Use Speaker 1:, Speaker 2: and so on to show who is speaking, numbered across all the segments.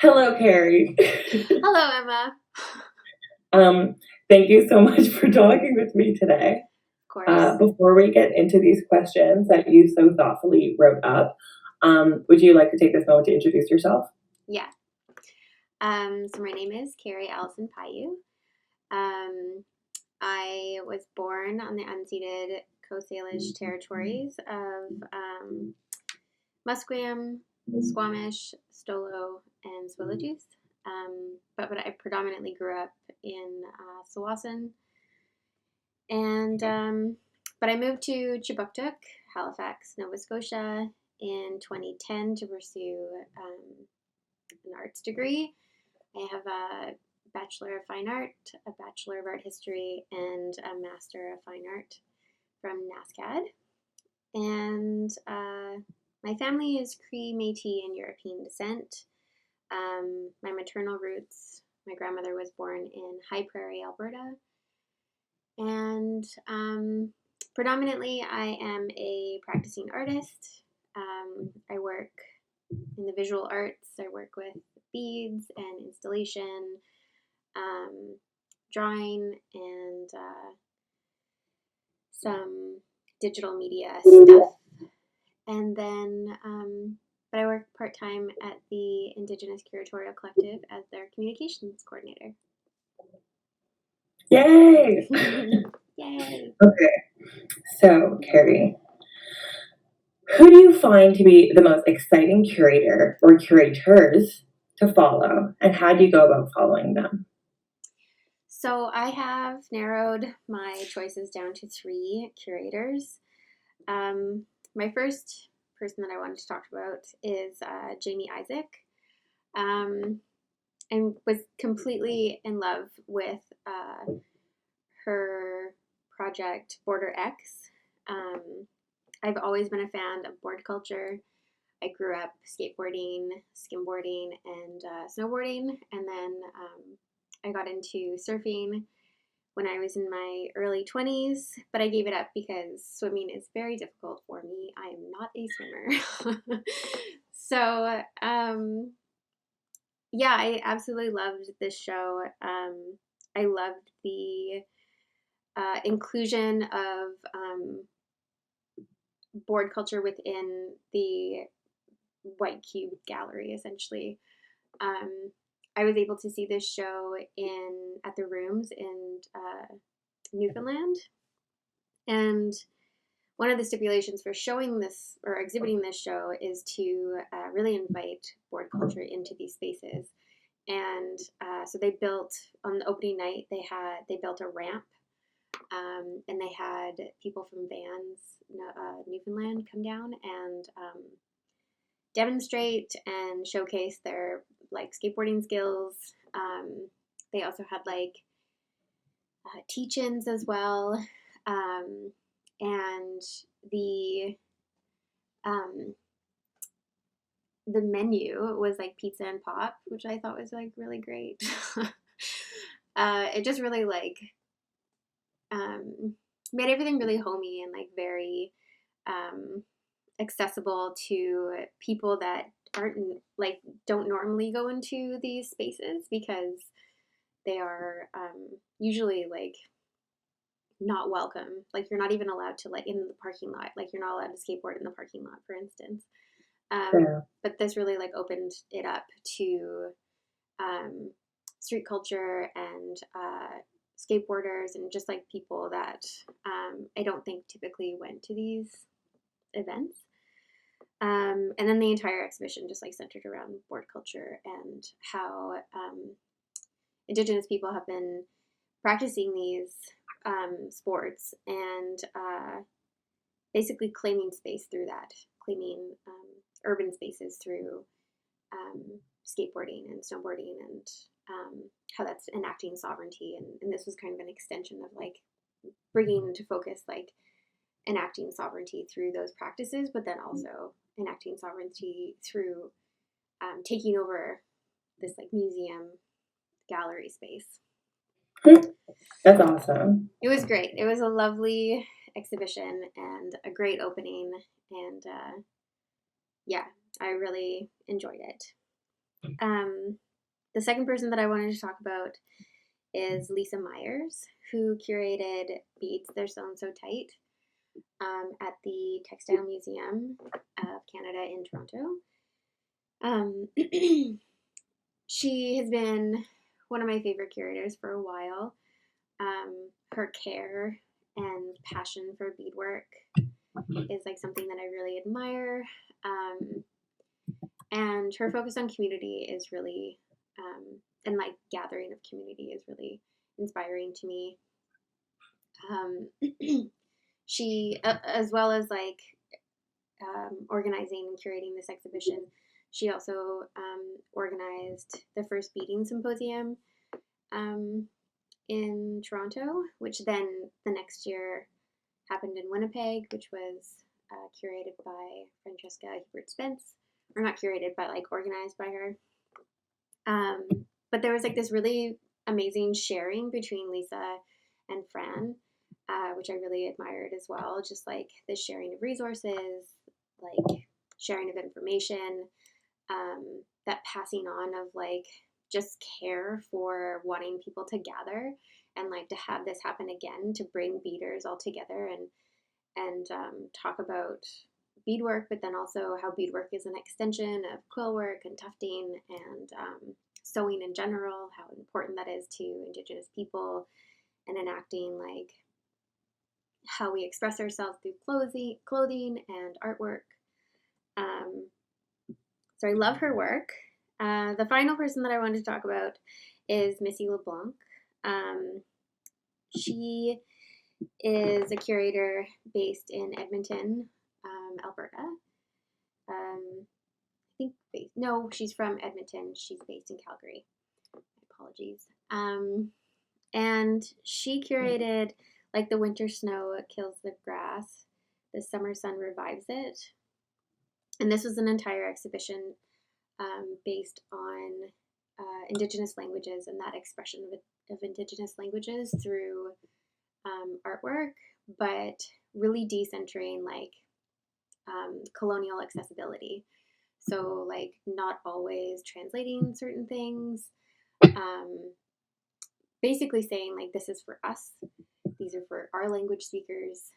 Speaker 1: Hello, Carrie.
Speaker 2: Hello, Emma.
Speaker 1: Thank you so much for talking with me today.
Speaker 2: Of course.
Speaker 1: Before we get into these questions that you so thoughtfully wrote up, would you like to take this moment to introduce yourself?
Speaker 2: Yeah. So my name is Carrie Allison Payiw. I was born on the unceded Coast Salish territories of Musqueam, Squamish, Stolo, and Swillijus. But I predominantly grew up in Tsawwassen. And but I moved to Chibuktuk, Halifax, Nova Scotia in 2010 to pursue an arts degree. I have a Bachelor of Fine Art, a Bachelor of Art History, and a Master of Fine Art from NASCAD. And my family is Cree, Métis, and European descent. My maternal roots, my grandmother was born in High Prairie, Alberta. And predominantly, I am a practicing artist. I work in the visual arts. I work with beads and installation, drawing, and some digital media stuff. And then, but I work part-time at the Indigenous Curatorial Collective as their communications coordinator.
Speaker 1: Yay!
Speaker 2: Yay!
Speaker 1: Okay, so Carrie, who do you find to be the most exciting curator or curators to follow, and how do you go about following them?
Speaker 2: So I have narrowed my choices down to 3 curators. My first person that I wanted to talk about is Jaime Isaac, and was completely in love with her project BoarderX. I've always been a fan of board culture. I grew up skateboarding, skimboarding, and snowboarding, and then I got into surfing when I was in my early 20s, but I gave it up because swimming is very difficult for me. I am not a swimmer. So, yeah, I absolutely loved this show. I loved the inclusion of board culture within the white cube gallery, essentially. I was able to see this show at the Rooms in Newfoundland, and one of the stipulations for showing this or exhibiting this show is to really invite board culture into these spaces. And so they built on the opening night. They built a ramp, and they had people from Vans, Newfoundland, come down and demonstrate and showcase their skateboarding skills. They also had teach-ins as well, and the menu was pizza and pop, which I thought was really great. It just really made everything really homey and very accessible to people that don't normally go into these spaces, because they are usually not welcome. You're not even allowed to in the parking lot. You're not allowed to skateboard in the parking lot, for instance. But this really opened it up to street culture and skateboarders and just people that I don't think typically went to these events. And then the entire exhibition just centered around board culture and how Indigenous people have been practicing these sports and basically claiming space through that, claiming urban spaces through skateboarding and snowboarding, and how that's enacting sovereignty. And this was kind of an extension of bringing into focus enacting sovereignty through those practices, but then also enacting sovereignty through taking over this museum gallery space.
Speaker 1: That's awesome.
Speaker 2: It was great. It was a lovely exhibition and a great opening, and yeah, I really enjoyed it. The second person that I wanted to talk about is Lisa Myers, who curated Beads, They're Sewn So Tight at the Textile Museum of Canada in Toronto. She has been one of my favorite curators for a while. Her care and passion for beadwork is like something that I really admire. And her focus on community is really, and like gathering of community is really inspiring to me. She, as well as like organizing and curating this exhibition, she also organized the first beading symposium in Toronto, which then the next year happened in Winnipeg, which was curated by Francesca Hubert-Spence, or not curated, but like organized by her. But there was like this really amazing sharing between Lisa and Fran, which I really admired as well. Just like the sharing of resources, like sharing of information, that passing on of like just care for wanting people to gather and like to have this happen again, to bring beaders all together and talk about beadwork, but then also how beadwork is an extension of quill work and tufting and sewing in general, how important that is to Indigenous people, and enacting like how we express ourselves through clothing and artwork. So I love her work. The final person that I wanted to talk about is Missy LeBlanc. She is a curator based in Edmonton, Alberta. She's from Edmonton. She's based in Calgary. Apologies. And she curated like the winter snow kills the grass, the summer sun revives it. And this was an entire exhibition based on Indigenous languages and that expression of Indigenous languages through artwork, but really decentering like colonial accessibility. So like not always translating certain things, basically saying like this is for us, these are for our language speakers,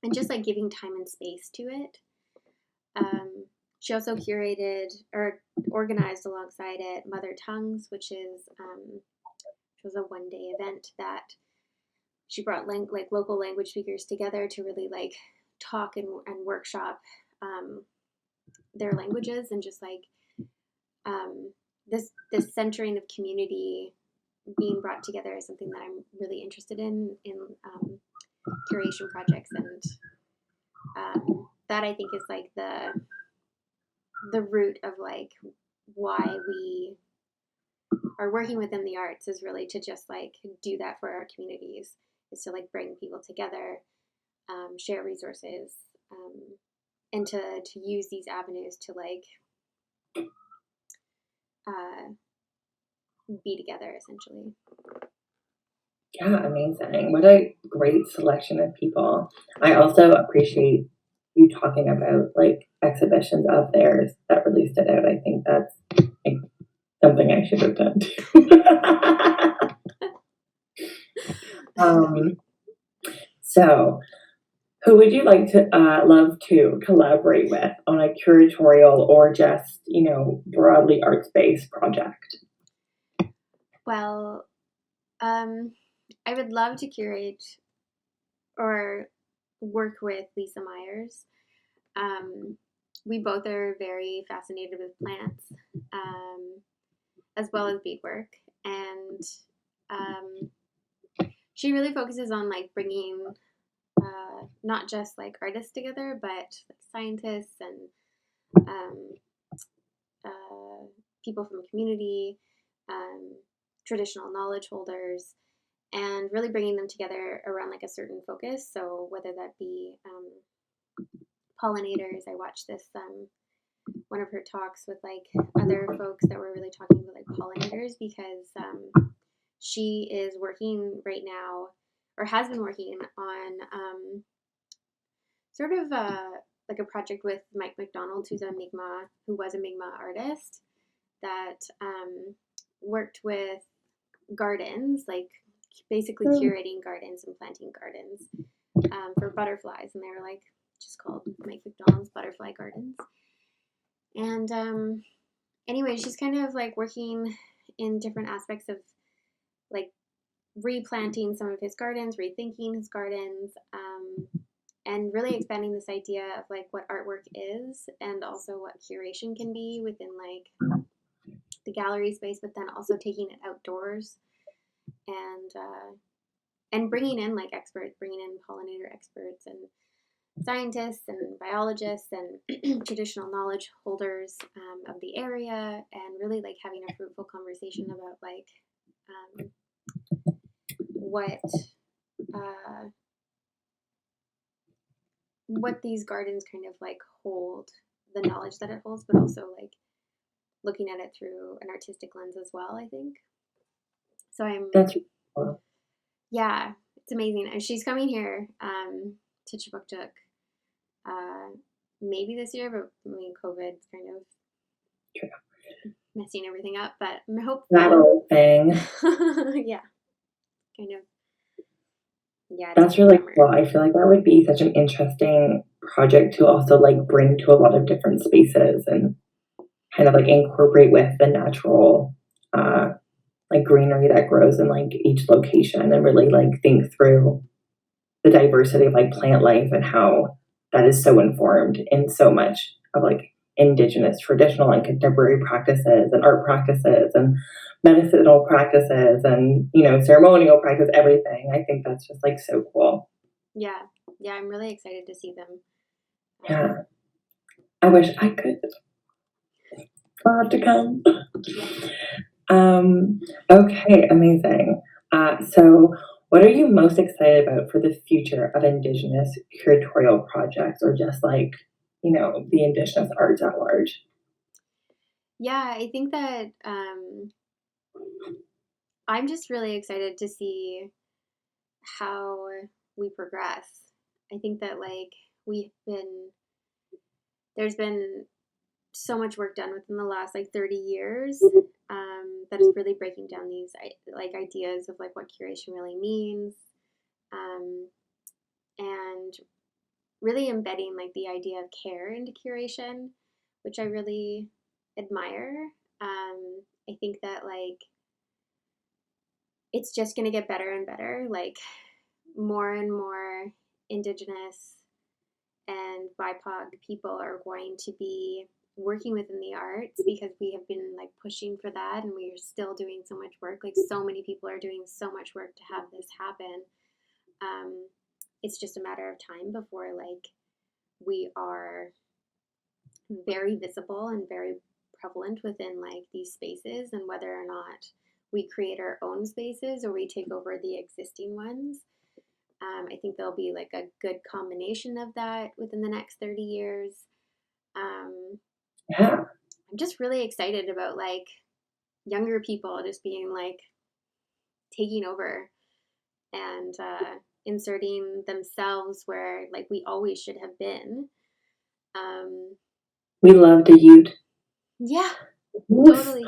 Speaker 2: and just like giving time and space to it. She also curated or organized alongside it Mother Tongues, which was a one-day event that she brought like local language speakers together to really like talk and workshop their languages, and just like this centering of community being brought together is something that I'm really interested in curation projects, and that I think is like the root of like why we are working within the arts, is really to just like do that for our communities, is to like bring people together, share resources, and to use these avenues to like be together essentially.
Speaker 1: Yeah, amazing. What a great selection of people. I also appreciate you talking about like exhibitions of theirs that really stood out. I think that's like something I should have done too. So who would you like to love to collaborate with on a curatorial or just, broadly arts-based project?
Speaker 2: Well, I would love to curate or work with Lisa Myers. We both are very fascinated with plants, as well as beadwork, and she really focuses on like bringing not just like artists together, but like scientists and people from community, traditional knowledge holders, and really bringing them together around like a certain focus. So whether that be pollinators, I watched this one of her talks with like other folks that were really talking about like pollinators, because she is working right now, or has been working on sort of like a project with MacDonald, who was a Mi'kmaq artist that worked with gardens, like basically curating gardens and planting gardens for butterflies, and they were like just called MacDonald's Butterfly Gardens. And anyway, she's kind of like working in different aspects of like replanting some of his gardens, rethinking his gardens, and really expanding this idea of like what artwork is and also what curation can be within like the gallery space, but then also taking it outdoors and bringing in like experts, bringing in pollinator experts and scientists and biologists and traditional knowledge holders of the area, and really like having a fruitful conversation about like what these gardens kind of like hold, the knowledge that it holds, but also like looking at it through an artistic lens as well, I think. So
Speaker 1: That's cool.
Speaker 2: Yeah, it's amazing. And she's coming here to Chibuktuk maybe this year, but I mean, COVID's kind of messing everything up, but I'm hopeful.
Speaker 1: That old thing.
Speaker 2: Yeah, kind of. Yeah,
Speaker 1: that's really cool. I feel like that would be such an interesting project to also like bring to a lot of different spaces and kind of like incorporate with the natural like greenery that grows in like each location, and really like think through the diversity of like plant life and how that is so informed in so much of like Indigenous traditional and contemporary practices and art practices and medicinal practices and, you know, ceremonial practice, everything. I think that's just like so cool.
Speaker 2: Yeah, I'm really excited to see them.
Speaker 1: Yeah, I wish I could. I'll have to come. Okay, amazing. So what are you most excited about for the future of Indigenous curatorial projects, or just like, you know, the Indigenous arts at large?
Speaker 2: Yeah, I think that I'm just really excited to see how we progress. I think that like there's been so much work done within the last like 30 years that is really breaking down these like ideas of like what curation really means, and really embedding like the idea of care into curation, which I really admire. I think that like it's just going to get better and better. Like more and more Indigenous and BIPOC people are going to be working within the arts, because we have been like pushing for that, and we are still doing so much work. Like so many people are doing so much work to have this happen. It's just a matter of time before like we are very visible and very prevalent within like these spaces, and whether or not we create our own spaces or we take over the existing ones. I think there'll be like a good combination of that within the next 30 years.
Speaker 1: Yeah.
Speaker 2: I'm just really excited about like younger people just being like taking over and inserting themselves where like we always should have been.
Speaker 1: We love the youth.
Speaker 2: Yeah, totally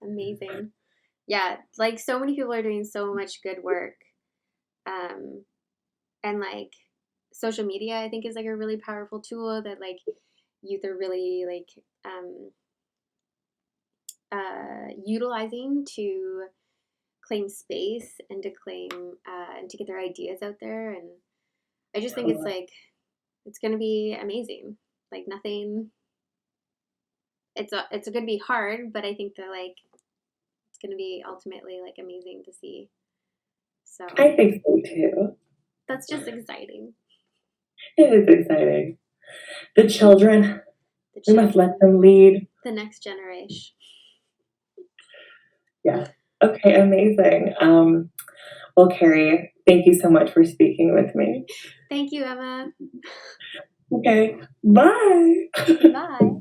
Speaker 2: amazing. Yeah, like so many people are doing so much good work. And like social media, I think, is like a really powerful tool that like youth are really like utilizing to claim space and to claim and to get their ideas out there. And I just think it's like it's gonna be amazing. Like nothing. It's gonna be hard, but I think that like it's gonna be ultimately like amazing to see. So
Speaker 1: I think so too.
Speaker 2: That's just exciting.
Speaker 1: It is exciting. The children, we must let them lead.
Speaker 2: The next generation.
Speaker 1: Yeah. Okay, amazing. Well, Carrie, thank you so much for speaking with me.
Speaker 2: Thank you, Emma.
Speaker 1: Okay, bye.
Speaker 2: Bye.